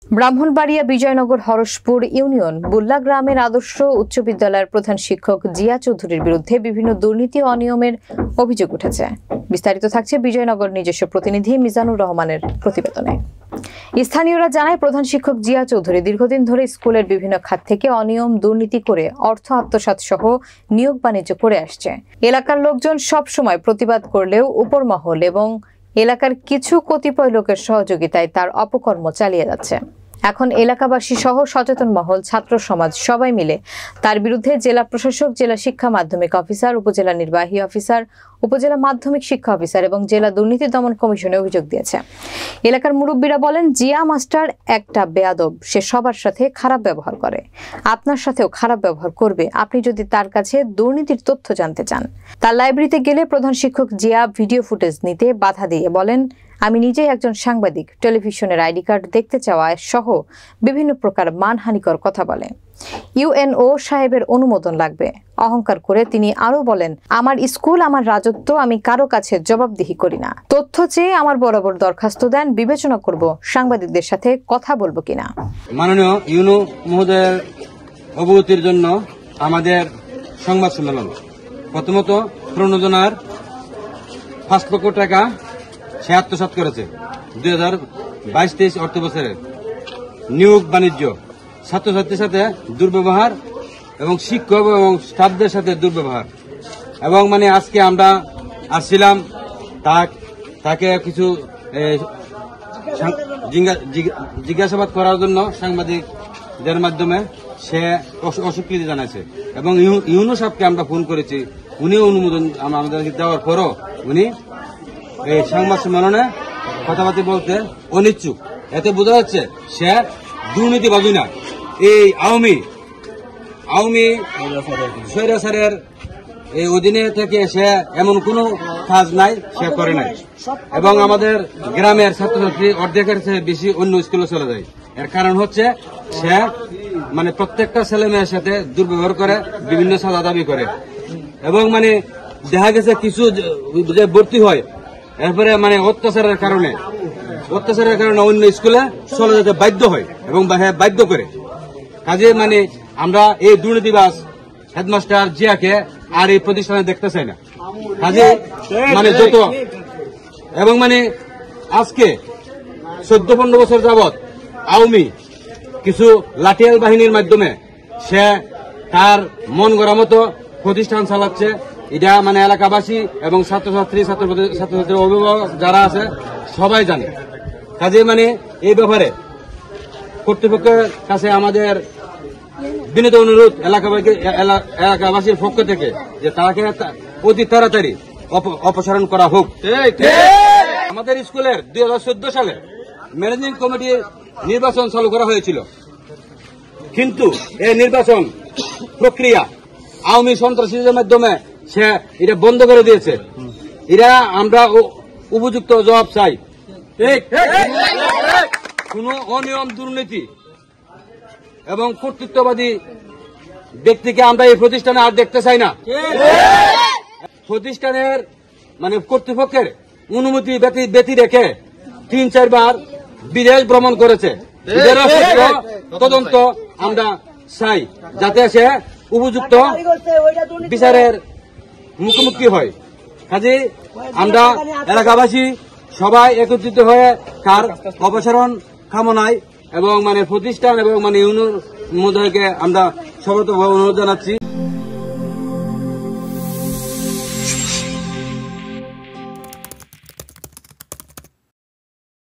Brahmanbaria Bijoynagar Harashpur union Bulla গ্রামের আদর্শ উচ্চ বিদ্যালয়ের প্রধান শিক্ষক জিয়া চৌধুরীর বিরুদ্ধে বিভিন্ন দুর্নীতি ও অনিয়মের অভিযোগ উঠেছে। বিস্তারিত থাকছে বিজয়নগর নিজস্ব প্রতিনিধি মিজানুর রহমানের প্রতিবেদনে। স্থানীয়রা জানায়, প্রধান শিক্ষক জিয়া চৌধুরী দীর্ঘদিন ধরে স্কুলের বিভিন্ন খাত থেকে অনিয়ম দুর্নীতি করে অর্থ আত্মসাৎ সহ নিয়োগ বাণিজ্য করে আসছে। এলাকার লোকজন সব সময় প্রতিবাদ করলেও উপর মহল এবং এলাকার কিছু কতিপয় লোকের সহযোগিতায় তার অপকর্ম চালিয়ে যাচ্ছে। এখন এলাকাবাসী সহ সচেতন মহল, ছাত্র সমাজ সবাই মিলে তার বিরুদ্ধে জেলা প্রশাসক, জেলা শিক্ষা মাধ্যমিক অফিসার, উপজেলা নির্বাহী অফিসার, উপজেলা মাধ্যমিক শিক্ষা অফিসার এবং জেলা দুর্নীতি দমন কমিশনে অভিযোগ দিয়েছে। এলাকার মুরব্বীরা বলেন, জিয়া মাস্টার একটা বেয়াদব, সে সবার সাথে খারাপ ব্যবহার করে, আপনার সাথেও খারাপ ব্যবহার করবে আপনি যদি তার কাছে দুর্নীতির তথ্য জানতে চান। তার লাইব্রেরিতে গেলে প্রধান শিক্ষক জিয়া ভিডিও ফুটেজ নিতে বাধা দিয়ে বলেন, আমি নিজেই একজন সাংবাদিক, টেলিভিশনের আইডি কার্ড দেখতে চাওয়ায় সহ বিভিন্ন প্রকার মানহানিকর কথা বলে। ইউএনও সাহেবের অনুমোদন লাগবে। অহংকার করে তিনি আরো বলেন, আমার স্কুল, আমার রাজত্ব, আমি কারো কাছে জবাবদিহি করি না। তথ্য চেয়ে আমার বরাবর দরখাস্ত দেন, বিবেচনা করব সাংবাদিকদের সাথে কথা বলবো কিনা। মাননীয় ইউনো মহোদয়ের অবগতির জন্য আমাদের সংবাদ সম্মেলন। প্রথমত, প্রণোদনার 5 লক্ষ টাকা সে আত্মসাৎ করেছে 2022-23 অর্থ বছরের। নিয়োগ বাণিজ্য, ছাত্রছাত্রীর সাথে দুর্ব্যবহার এবং শিক্ষক এবং স্টাফদের সাথে দুর্ব্যবহার। এবং আজকে আমরা আসছিলাম তাকে কিছু জিজ্ঞাসাবাদ করার জন্য সাংবাদিকদের মাধ্যমে সে অস্বীকৃতি জানাইছে এবং ইউনো সাহেবকে আমরা ফোন করেছি, উনি অনুমোদন আমাদেরকে দেওয়ার পরও উনি এই সংবাদ সম্মেলনে কথাবার্তা বলতে অনিচ্ছুক। এতে বোঝা যাচ্ছে সে দুর্নীতিবাদী না। এই আওয়ামী স্বৈরাচারের এই অধীনে থেকে সে এমন কোনো কাজ নাই, সে করে নাই। এবং আমাদের গ্রামের ছাত্রছাত্রী অর্ধেকের চেয়ে বেশি অন্য স্কুলে চলে যায়। এর কারণ হচ্ছে সে প্রত্যেকটা ছেলে মেয়ের সাথে দুর্ব্যবহার করে, বিভিন্ন সাজা দাবি করে এবং দেখা গেছে কিছু যে ভর্তি হয় এরপরে অত্যাচারের কারণে অন্য স্কুলে চলে যেতে বাধ্য হয় এবং বাধ্য করে। কাজে আমরা এই দুর্নীতিবাজ হেডমাস্টার জিয়াকে আর এই প্রতিষ্ঠানে দেখতে চাই না। কাজে যত এবং আজকে 14-15 বছর যাবৎ আওয়ামী কিছু লাঠিয়াল বাহিনীর মাধ্যমে সে তার মন গড়া মতো প্রতিষ্ঠান চালাচ্ছে। এটা এলাকাবাসী এবং ছাত্রছাত্রীর অভিভাবক যারা আছে সবাই জানে। কাজে এই ব্যাপারে কর্তৃপক্ষের কাছে আমাদের বিনীত অনুরোধ এলাকাবাসীর পক্ষ থেকে যে তাকে অতি তাড়াতাড়ি অপসারণ করা হোক। আমাদের স্কুলের 2014 সালে ম্যানেজিং কমিটির নির্বাচন চালু করা হয়েছিল, কিন্তু এই নির্বাচন প্রক্রিয়া আওয়ামী সন্ত্রাসীদের মাধ্যমে সে এটা বন্ধ করে দিয়েছে। এরা আমরা উপযুক্ত জবাব চাই। কোন অনিয়ম, দুর্নীতি এবং কর্তৃত্ববাদী ব্যক্তিকে আমরা এই প্রতিষ্ঠানে আর দেখতে চাই না। প্রতিষ্ঠানের কর্তৃপক্ষের অনুমতি ব্যতি রেখে 3-4 বার বিদেশ ভ্রমণ করেছে। তদন্ত আমরা চাই, যাতে সে উপযুক্ত বিচারের মুখোমুখি হয়। কাজে আমরা এলাকাবাসী সবাই একত্রিত হয়ে তার অপসারণ কামনায় এবং প্রতিষ্ঠান এবং ইউনিয়ন মহোদয়কে আমরা সর্বতভাবে অনুরোধ জানাচ্ছি।